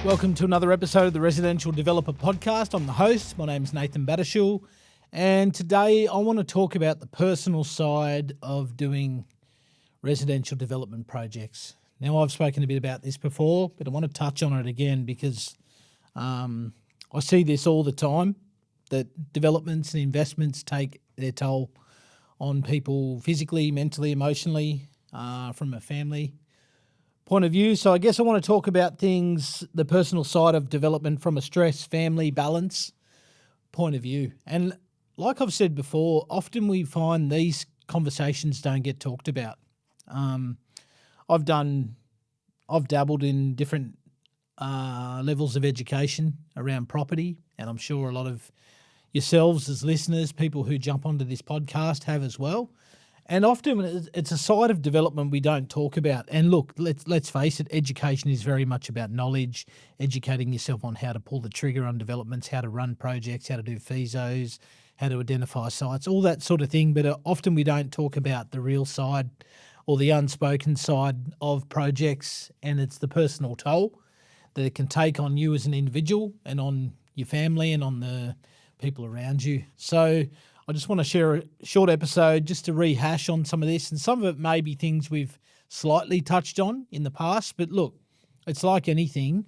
Welcome to another episode of the Residential Developer Podcast. I'm the host. My name's Nathan Battishall. And today I want to talk about the personal side of doing residential development projects. Now, I've spoken a bit about this before, but I want to touch on it again because I see this all the time, that developments and investments take their toll on people physically, mentally, emotionally, from a family point of view. So I guess I want to talk about things, the personal side of development from a stress, family, balance point of view. And like I've said before, often we find these conversations don't get talked about. I've dabbled in different levels of education around property, and I'm sure a lot of yourselves as listeners, people who jump onto this podcast, have as well. And often it's a side of development we don't talk about. And look, let's face it, education is very much about knowledge, educating yourself on how to pull the trigger on developments, how to run projects, how to do FISOs, how to identify sites, all that sort of thing. But often we don't talk about the real side or the unspoken side of projects, and it's the personal toll that it can take on you as an individual and on your family and on the people around you. So I just want to share a short episode just to rehash on some of this, and some of it may be things we've slightly touched on in the past. But look, it's like anything.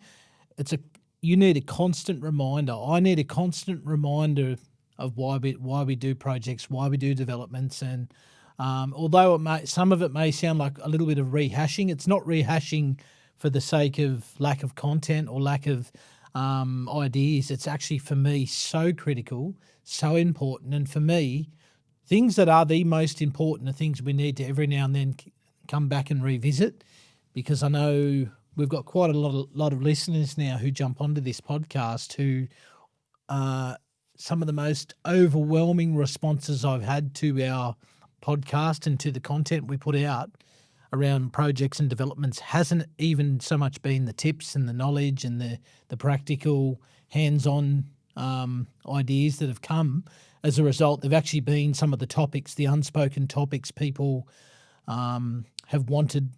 You need a constant reminder. I need a constant reminder of why we do projects, why we do developments. And although some of it may sound like a little bit of rehashing, it's not rehashing for the sake of lack of content or lack of ideas. It's actually, for me, so critical, so important. And for me, things that are the most important are things we need to every now and then come back and revisit, because I know we've got quite a lot of listeners now who jump onto this podcast who some of the most overwhelming responses I've had to our podcast and to the content we put out around projects and developments hasn't even so much been the tips and the knowledge and the practical hands-on ideas that have come as a result. They've actually been some of the topics, the unspoken topics people have wanted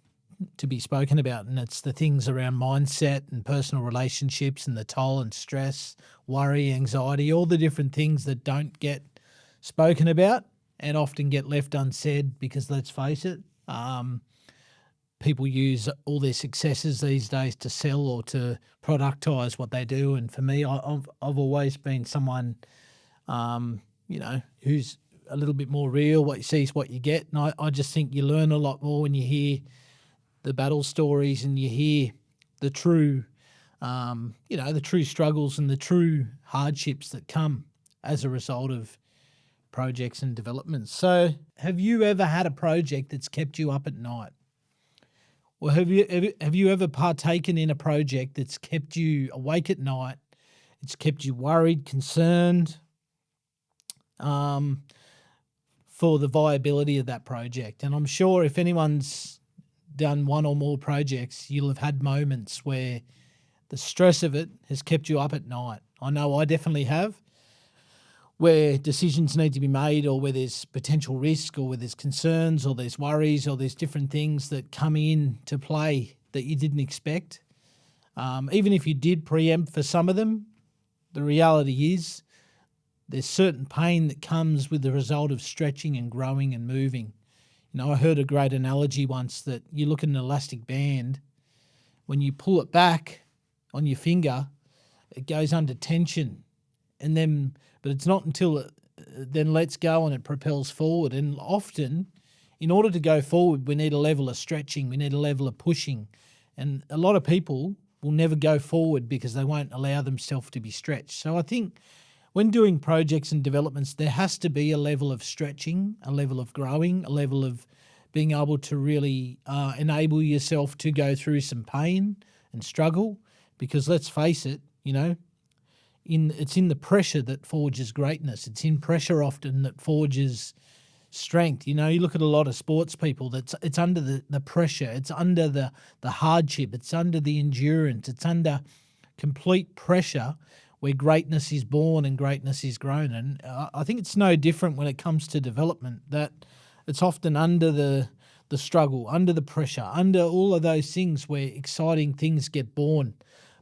to be spoken about, and it's the things around mindset and personal relationships and the toll and stress, worry, anxiety, all the different things that don't get spoken about and often get left unsaid because, let's face it, people use all their successes these days to sell or to productize what they do. And for me, I've always been someone, who's a little bit more real. What you see is what you get. And I just think you learn a lot more when you hear the battle stories and you hear the true, the true struggles and the true hardships that come as a result of projects and developments. So have you ever had a project that's kept you up at night? Or have you ever partaken in a project that's kept you awake at night? It's kept you worried, concerned for the viability of that project. And I'm sure if anyone's done one or more projects, you'll have had moments where the stress of it has kept you up at night. I know I definitely have, where decisions need to be made, or where there's potential risk, or where there's concerns, or there's worries, or there's different things that come in to play that you didn't expect. Even if you did preempt for some of them, the reality is there's certain pain that comes with the result of stretching and growing and moving. I heard a great analogy once that you look at an elastic band, when you pull it back on your finger, it goes under tension, but it's not until it then lets go and it propels forward. And often, in order to go forward, we need a level of stretching, we need a level of pushing. And a lot of people will never go forward because they won't allow themselves to be stretched. So I think when doing projects and developments, there has to be a level of stretching, a level of growing, a level of being able to really enable yourself to go through some pain and struggle. Because let's face it, it's in the pressure that forges greatness. It's in pressure often that forges strength. You look at a lot of sports people, it's under the pressure, it's under the hardship, it's under the endurance, it's under complete pressure where greatness is born and greatness is grown. And I think it's no different when it comes to development, that it's often under the struggle, under the pressure, under all of those things where exciting things get born.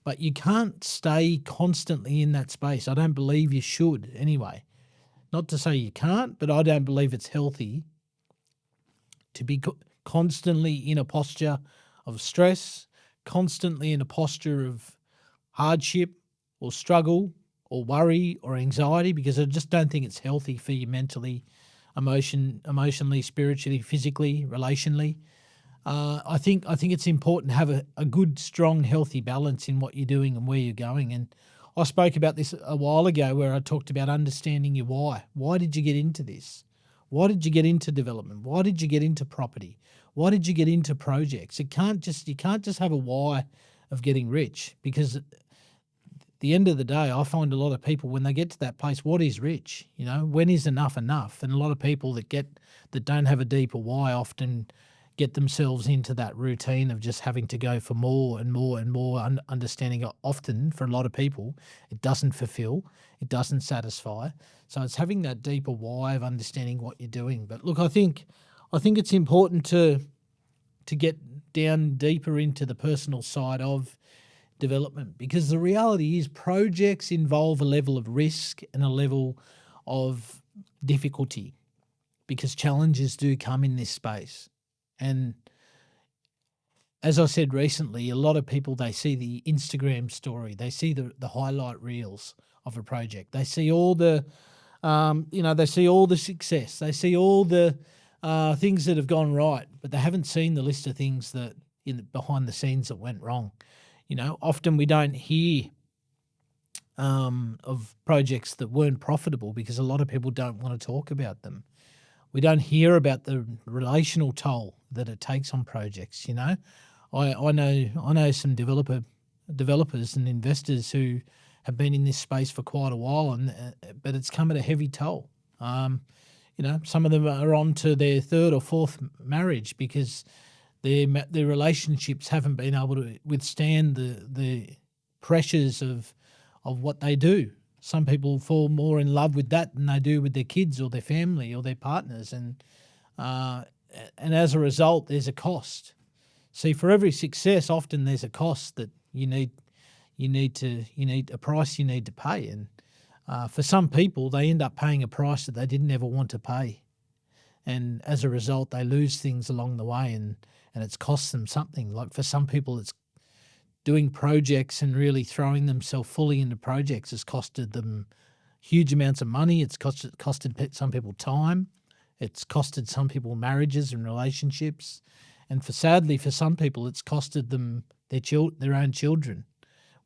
but you can't stay constantly in that space. I don't believe you should anyway. Not to say you can't, but I don't believe it's healthy to be constantly in a posture of stress, constantly in a posture of hardship or struggle or worry or anxiety, because I just don't think it's healthy for you mentally, emotionally, spiritually, physically, relationally. I think it's important to have a good, strong, healthy balance in what you're doing and where you're going. And I spoke about this a while ago where I talked about understanding your why. Why did you get into this? Why did you get into development? Why did you get into property? Why did you get into projects? You can't just have a why of getting rich, because at the end of the day, I find a lot of people when they get to that place, what is rich? When is enough enough? And a lot of people that don't have a deeper why often get themselves into that routine of just having to go for more and more and more. Understanding often for a lot of people, it doesn't fulfill, it doesn't satisfy. So it's having that deeper why of understanding what you're doing. But look, I think it's important to get down deeper into the personal side of development, because the reality is projects involve a level of risk and a level of difficulty, because challenges do come in this space. And as I said recently, a lot of people, they see the Instagram story, they see the highlight reels of a project, they see all the, they see all the success, they see all the things that have gone right, but they haven't seen the list of things that behind the scenes that went wrong. Often we don't hear of projects that weren't profitable because a lot of people don't want to talk about them. We don't hear about the relational toll that it takes on projects. I know some developers and investors who have been in this space for quite a while, but it's come at a heavy toll. Some of them are on to their third or fourth marriage because their relationships haven't been able to withstand the pressures of what they do. Some people fall more in love with that than they do with their kids or their family or their partners, and as a result, there's a cost. See, for every success, often there's a cost that you need a price you need to pay, and for some people, they end up paying a price that they didn't ever want to pay, and as a result, they lose things along the way, and it's cost them something. Like for some people, it's doing projects and really throwing themselves fully into projects has costed them huge amounts of money. It's costed some people time. It's costed some people marriages and relationships. And sadly, for some people, it's costed them their own children,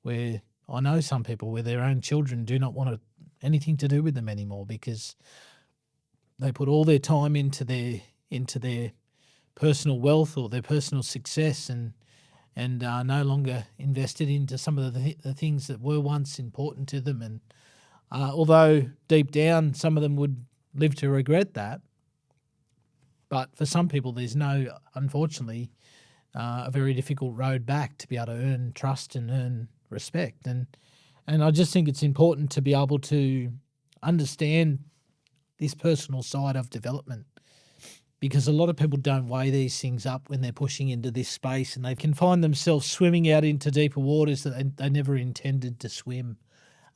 where I know some people where their own children do not want anything to do with them anymore because they put all their time into their personal wealth or their personal success and are no longer invested into some of the things that were once important to them. And although deep down some of them would live to regret that, but for some people there's unfortunately, a very difficult road back to be able to earn trust and earn respect. And I just think it's important to be able to understand this personal side of development, because a lot of people don't weigh these things up when they're pushing into this space, and they can find themselves swimming out into deeper waters that they never intended to swim.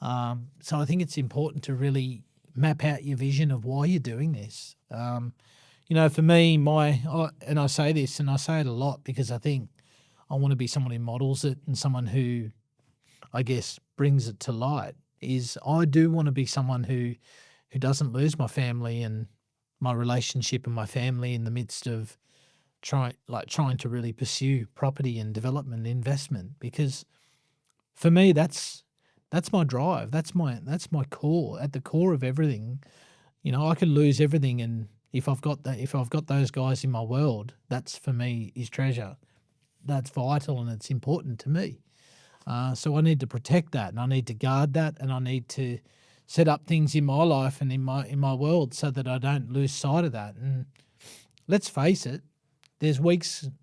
So I think it's important to really map out your vision of why you're doing this. For me, and I say this, and I say it a lot because I think I want to be someone who models it and someone who, I guess, brings it to light, is I do want to be someone who doesn't lose my family and my relationship and my family in the midst of trying to really pursue property and development and investment, because for me that's my drive, that's my core, at the core of everything. I could lose everything, and if I've got those guys in my world, that's for me is treasure. That's vital and it's important to me. So I need to protect that, and I need to guard that, and I need to set up things in my life and in my world so that I don't lose sight of that. And let's face it, there's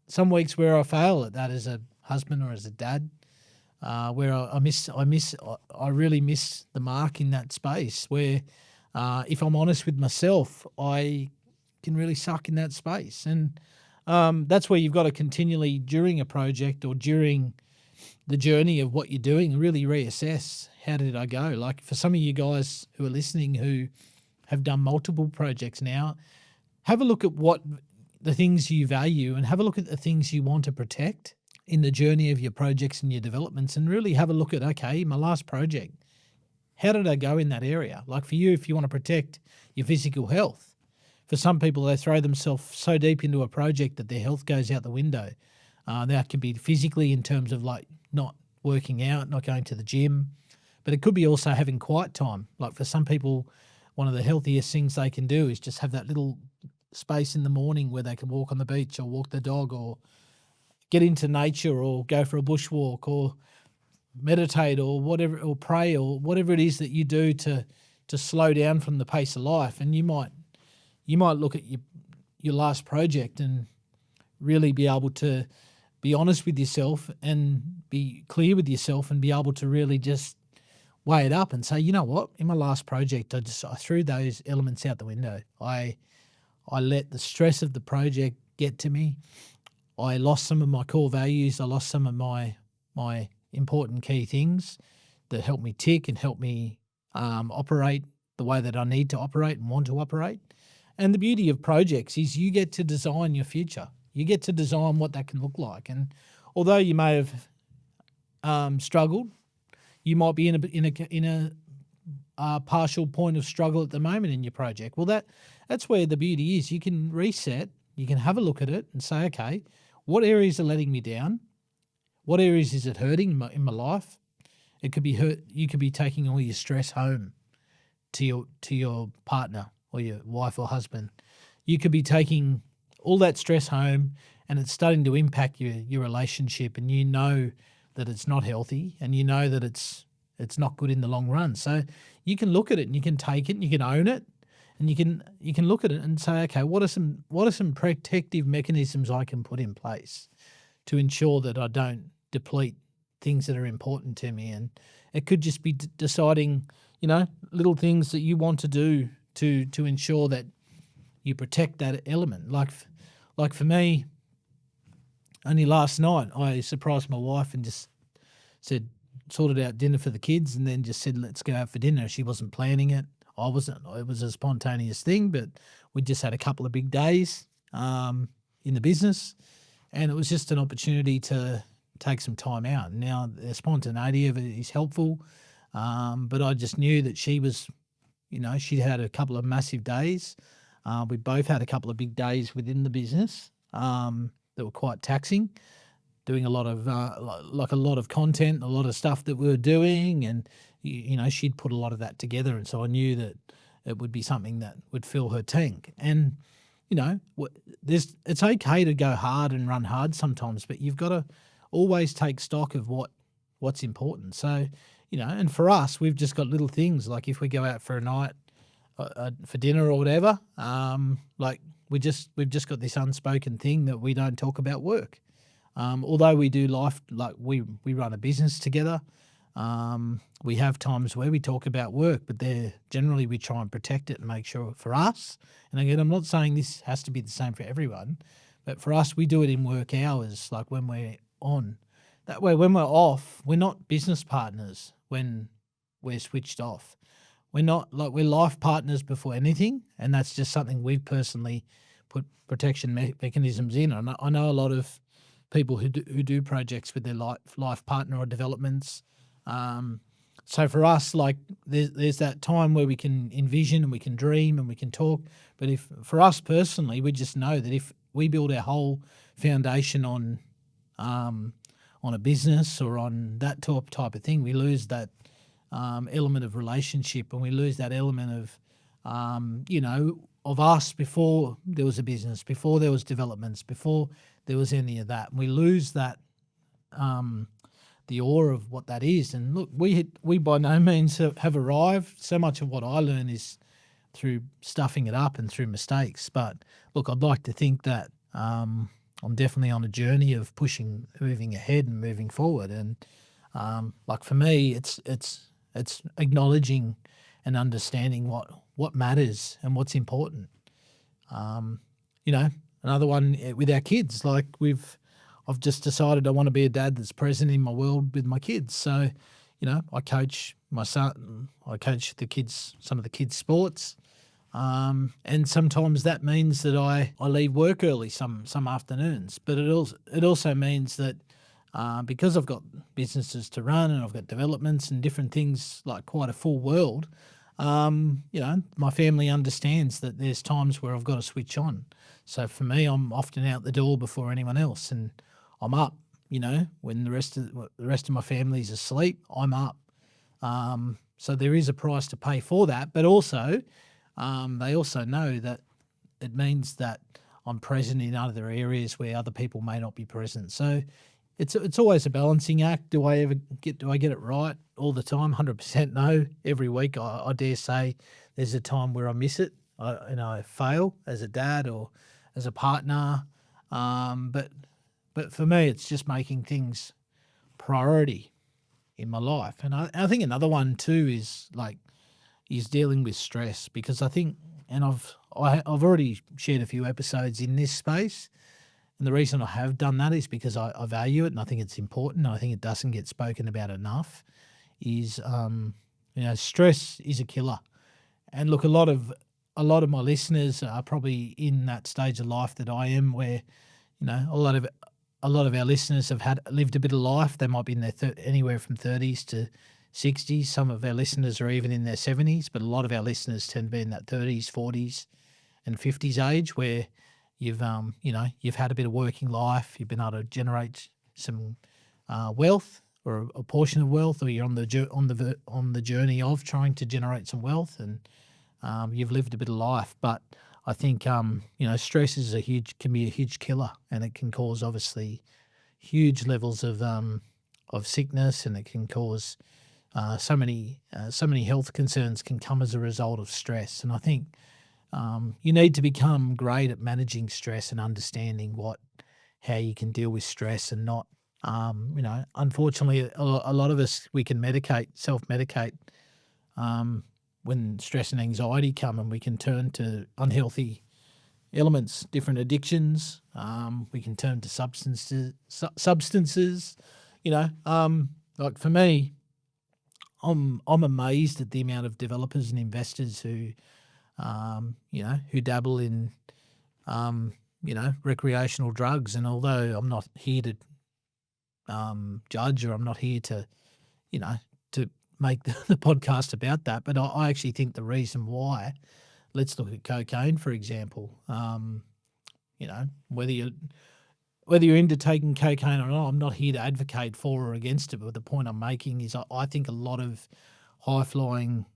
some weeks where I fail at that as a husband or as a dad, where I really miss the mark in that space, where if I'm honest with myself, I can really suck in that space. And that's where you've got to continually, during a project or during the journey of what you're doing and really reassess, how did I go? Like for some of you guys who are listening who have done multiple projects now, have a look at what the things you value and have a look at the things you want to protect in the journey of your projects and your developments, and really have a look at, okay, my last project, how did I go in that area? Like for you, if you want to protect your physical health, for some people, they throw themselves so deep into a project that their health goes out the window. That could be physically in terms of like not working out, not going to the gym, but it could be also having quiet time. Like for some people, one of the healthiest things they can do is just have that little space in the morning where they can walk on the beach or walk the dog or get into nature or go for a bushwalk or meditate or whatever, or pray or whatever it is that you do to slow down from the pace of life. And you might look at your last project and really be able to be honest with yourself and be clear with yourself and be able to really just weigh it up and say, you know what, in my last project, I threw those elements out the window. I let the stress of the project get to me. I lost some of my core values. I lost some of my important key things that help me tick and help me operate the way that I need to operate and want to operate. And the beauty of projects is you get to design your future. You get to design what that can look like. And although you may have struggled, you might be in a partial point of struggle at the moment in your project. Well, that's where the beauty is. You can reset. You can have a look at it and say, okay, what areas are letting me down? What areas is it hurting in my life? It could be hurt. You could be taking all your stress home to your partner or your wife or husband. You could be taking all that stress home and it's starting to impact your relationship, and you know that it's not healthy and you know that it's not good in the long run. So you can look at it and you can take it and you can own it, and you can look at it and say, okay, what are some protective mechanisms I can put in place to ensure that I don't deplete things that are important to me? And it could just be deciding, little things that you want to do to ensure that you protect that element. Like for me, only last night I surprised my wife and just sorted out dinner for the kids and then just said, let's go out for dinner. She wasn't planning it. I wasn't. It was a spontaneous thing, but we just had a couple of big days in the business, and it was just an opportunity to take some time out. Now, the spontaneity of it is helpful, but I just knew that she was, she'd had a couple of massive days. We both had a couple of big days within the business that were quite taxing, doing a lot of content, a lot of stuff that we were doing, and she'd put a lot of that together, and so I knew that it would be something that would fill her tank. And it's okay to go hard and run hard sometimes, but you've got to always take stock of what's important. So and for us, we've just got little things like if we go out for a night for dinner or whatever, we've just got this unspoken thing that we don't talk about work. Although we do life, like we run a business together, we have times where we talk about work, but generally we try and protect it and make sure for us. And again, I'm not saying this has to be the same for everyone, but for us, we do it in work hours, like when we're on. That way, when we're off, we're not business partners when we're switched off. We're life partners before anything, and that's just something we've personally put protection mechanisms in. And I know a lot of people who do projects with their life partner or developments. So for us, there's that time where we can envision and we can dream and we can talk. But for us personally, we just know that if we build our whole foundation on a business or on that type of thing, we lose that element of relationship, and we lose that element of of us before there was a business, before there was developments, before there was any of that. And we lose that the awe of what that is. And look, we by no means have arrived. So much of what I learn is through stuffing it up and through mistakes. But look, I'd like to think that I'm definitely on a journey of moving ahead and moving forward. And for me, it's acknowledging and understanding what matters and what's important. Another one with our kids, I've just decided I want to be a dad that's present in my world with my kids. So, I coach my son, I coach the kids, some of the kids' sports. And sometimes that means that I leave work early some afternoons. But it also means that because I've got businesses to run and I've got developments and different things, like quite a full world, my family understands that there's times where I've got to switch on. So for me, I'm often out the door before anyone else, and I'm up. When the rest of my family's asleep, I'm up. So there is a price to pay for that, but also they also know that it means that I'm present in other areas where other people may not be present. So it's always a balancing act. Do I get it right all the time? 100% no. Every week I dare say there's a time where I miss it. I fail as a dad or as a partner. But for me, it's just making things priority in my life. And I think another one too is dealing with stress, because I think, and I've already shared a few episodes in this space, and the reason I have done that is because I value it and I think it's important. I think it doesn't get spoken about enough. Is stress is a killer, and look, a lot of my listeners are probably in that stage of life that I am, where a lot of our listeners have lived a bit of life. They might be in their anywhere from 30s to 60s. Some of our listeners are even in their 70s, but a lot of our listeners tend to be in that 30s, 40s, and 50s age, where you've had a bit of working life. You've been able to generate some wealth, or a portion of wealth, or you're on the journey of trying to generate some wealth, and you've lived a bit of life. But I think stress can be a huge killer, and it can cause obviously huge levels of sickness, and it can cause so many health concerns can come as a result of stress. And I think you need to become great at managing stress and understanding how you can deal with stress and not. Unfortunately, a lot of us, we can self-medicate when stress and anxiety come, and we can turn to unhealthy elements, different addictions. We can turn to substances. Like for me, I'm amazed at the amount of developers and investors who dabble in, recreational drugs. And although I'm not here to judge, or I'm not here to make the podcast about that, but I actually think the reason why, let's look at cocaine, for example. Whether you're into taking cocaine or not, I'm not here to advocate for or against it, but the point I'm making is I think a lot of high-flying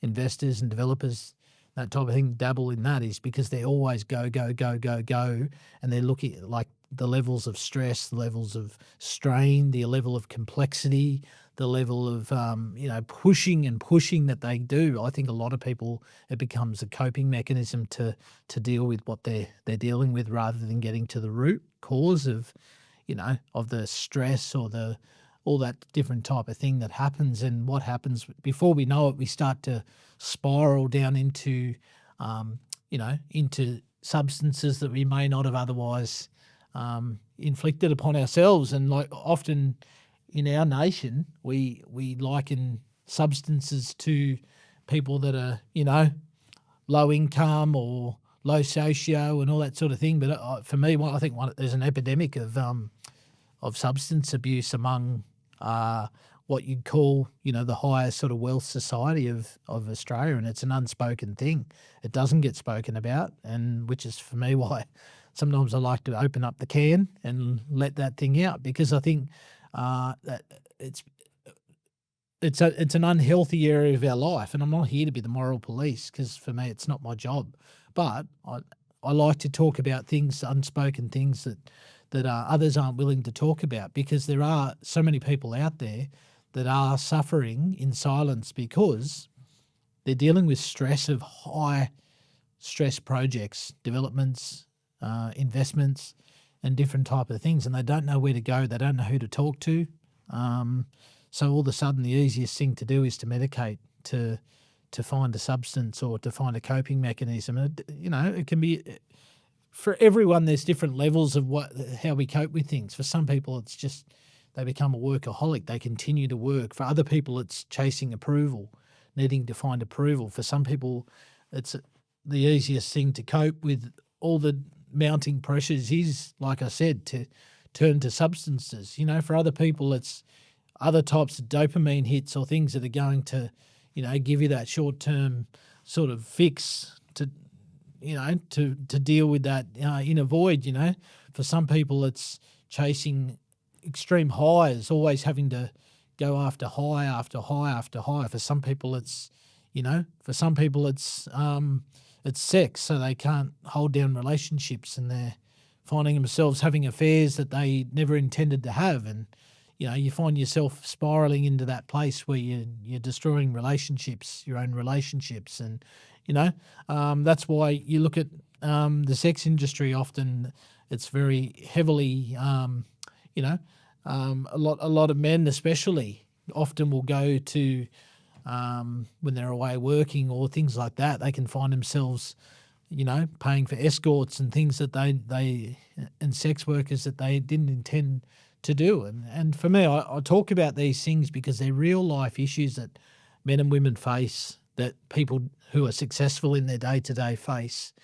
investors and developers, that type of thing, dabble in that, is because they're always go, and they're looking at the levels of stress, the levels of strain, the level of complexity, the level of pushing that they do. I think a lot of people, it becomes a coping mechanism to deal with what they're dealing with, rather than getting to the root cause of the stress or all that different type of thing that happens. And what happens before we know it, we start to spiral down into substances that we may not have otherwise inflicted upon ourselves. And often in our nation, we liken substances to people that are low income or low socio and all that sort of thing. But for me, I think there's an epidemic of substance abuse among what you'd call the higher sort of wealth society of Australia, and it's an unspoken thing. It doesn't get spoken about, and which is for me why sometimes I like to open up the can and let that thing out, because I think that it's an unhealthy area of our life. And I'm not here to be the moral police, because for me it's not my job. But I like to talk about things, unspoken things that others aren't willing to talk about, because there are so many people out there that are suffering in silence because they're dealing with stress of high stress projects, developments, investments, and different type of things, and they don't know where to go. They don't know who to talk to. So all of a sudden, the easiest thing to do is to medicate, to find a substance or to find a coping mechanism. It can be for everyone, there's different levels of how we cope with things. For some people, it's just they become a workaholic. They continue to work. For other people, it's chasing approval, needing to find approval. For some people, it's the easiest thing to cope with all the mounting pressures is, like I said, to turn to substances. For other people, it's other types of dopamine hits or things that are going to, give you that short-term sort of fix to deal with that inner void. For some people, it's chasing extreme highs, always having to go after high after high after high. For some people, it's it's sex, so they can't hold down relationships and they're finding themselves having affairs that they never intended to have. And, you find yourself spiraling into that place where you're destroying relationships, your own relationships. And, that's why you look at the sex industry often. It's very heavily, a lot of men especially often will go to, when they're away working or things like that, they can find themselves, paying for escorts and things that they and sex workers that they didn't intend to do. And for me, I talk about these things because they're real life issues that men and women face, that people who are successful in their day-to-day face,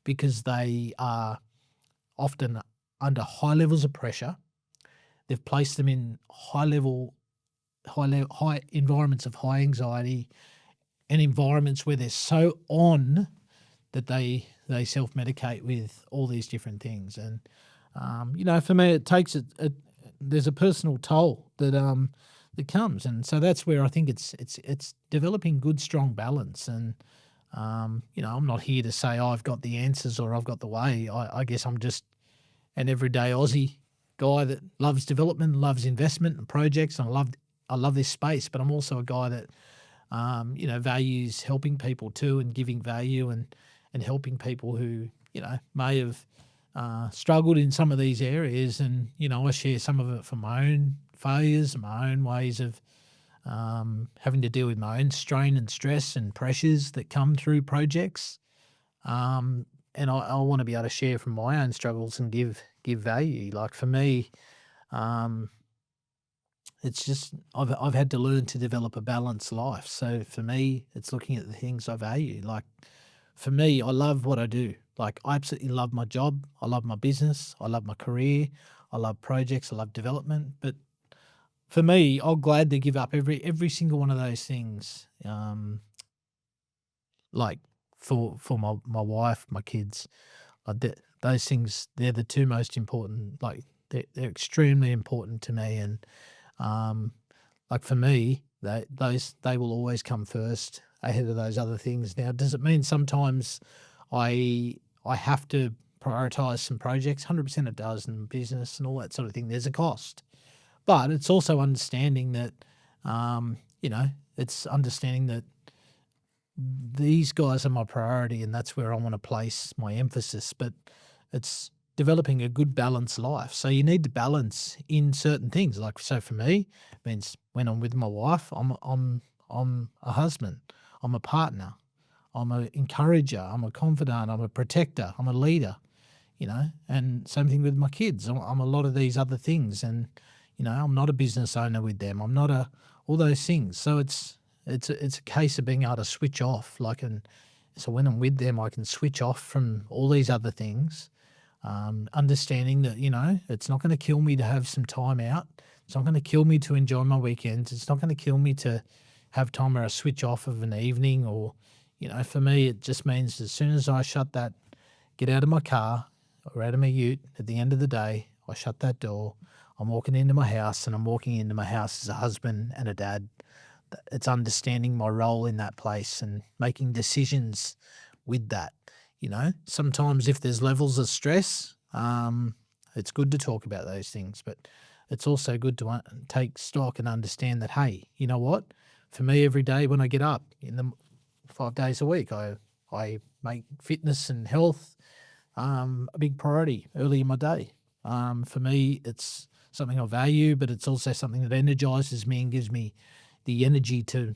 because they are often under high levels of pressure. They've placed them in high environments of high anxiety and environments where they're so on that they self-medicate with all these different things. And, for me, it takes there's a personal toll that comes. And so that's where I think it's developing good, strong balance. And, I'm not here to say I've got the answers or I've got the way. I guess I'm just an everyday Aussie guy that loves development, loves investment and projects. And I love this space, but I'm also a guy that, values helping people too and giving value and helping people who, may have struggled in some of these areas. And, I share some of it from my own failures, my own ways of having to deal with my own strain and stress and pressures that come through projects. And I want to be able to share from my own struggles and give value. Like for me, it's just I've had to learn to develop a balanced life. So for me, it's looking at the things I value. Like for me, I love what I do. Like I absolutely love my job. I love my business. I love my career. I love projects. I love development. But for me, I'll gladly give up every single one of those things. Like for my wife, my kids, those things, they're the two most important. Like they're extremely important to me. And like for me, they will always come first ahead of those other things. Now, does it mean sometimes I have to prioritize some projects? 100% it does in business and all that sort of thing. There's a cost. But it's also understanding that, it's understanding that these guys are my priority and that's where I want to place my emphasis. But it's developing a good balanced life. So you need to balance in certain things. Like, so for me, it means when I'm with my wife, I'm a husband, I'm a partner, I'm an encourager, I'm a confidant, I'm a protector, I'm a leader, and same thing with my kids. I'm a lot of these other things. And, I'm not a business owner with them. I'm not all those things. So it's a case of being able to switch off. So when I'm with them, I can switch off from all these other things, understanding that, it's not going to kill me to have some time out. It's not going to kill me to enjoy my weekends. It's not going to kill me to have time where I switch off of an evening or, for me, it just means as soon as I get out of my car or out of my ute at the end of the day, I shut that door. I'm walking into my house and I'm walking into my house as a husband and a dad. It's understanding my role in that place and making decisions with that. Sometimes if there's levels of stress, it's good to talk about those things, but it's also good to take stock and understand that, hey, you know what? For me, every day when I get up in the 5 days a week, I make fitness and health a big priority early in my day. For me, it's something I value, but it's also something that energizes me and gives me the energy to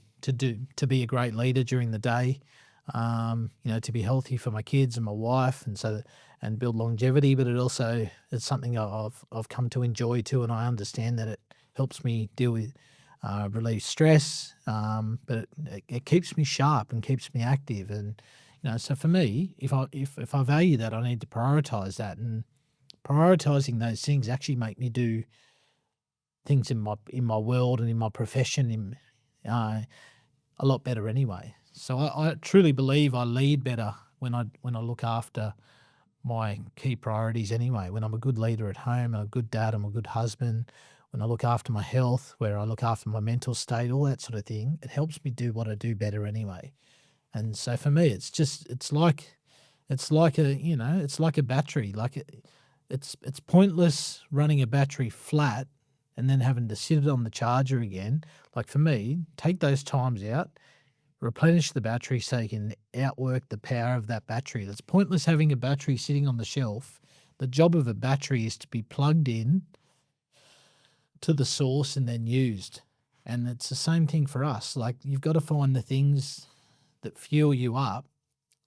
be a great leader during the day. to be healthy for my kids and my wife, and build longevity. But it's something I've come to enjoy too, and I understand that it helps me deal with relieve stress. But it keeps me sharp and keeps me active, and so for me, if I value that, I need to prioritize that, and prioritizing those things actually make me do things in my world and in my profession a lot better anyway. So I truly believe I lead better when I look after my key priorities anyway. When I'm a good leader at home, I'm a good dad, I'm a good husband. When I look after my health, where I look after my mental state, all that sort of thing, it helps me do what I do better anyway. And so for me, it's like a battery. It's pointless running a battery flat and then having to sit it on the charger again. Like for me, take those times out, replenish the battery so you can outwork the power of that battery. It's pointless having a battery sitting on the shelf. The job of a battery is to be plugged in to the source and then used. And it's the same thing for us. Like you've got to find the things that fuel you up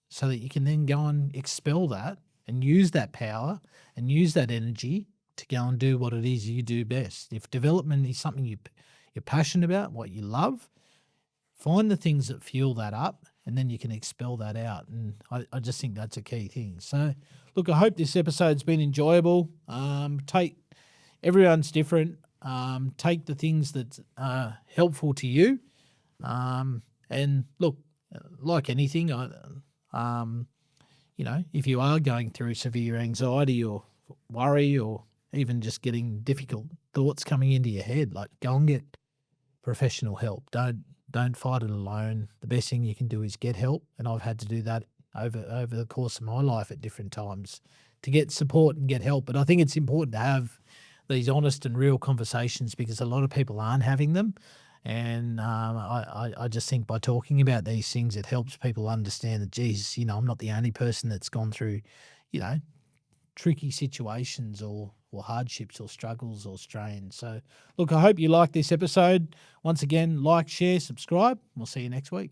so that you can then go and expel that and use that power and use that energy to go and do what it is you do best. If development is something you're passionate about, what you love, find the things that fuel that up, and then you can expel that out. And I just think that's a key thing. So, look, I hope this episode's been enjoyable. Everyone's different. Take the things that are helpful to you. And look, like anything, if you are going through severe anxiety or worry, or even just getting difficult thoughts coming into your head, like go and get professional help. Don't fight it alone. The best thing you can do is get help, and I've had to do that over the course of my life at different times to get support and get help. But I think it's important to have these honest and real conversations because a lot of people aren't having them. And I just think by talking about these things, it helps people understand that, geez, I'm not the only person that's gone through, tricky situations or hardships or struggles or strains. So, look, I hope you like this episode. Once again, like, share, subscribe. We'll see you next week.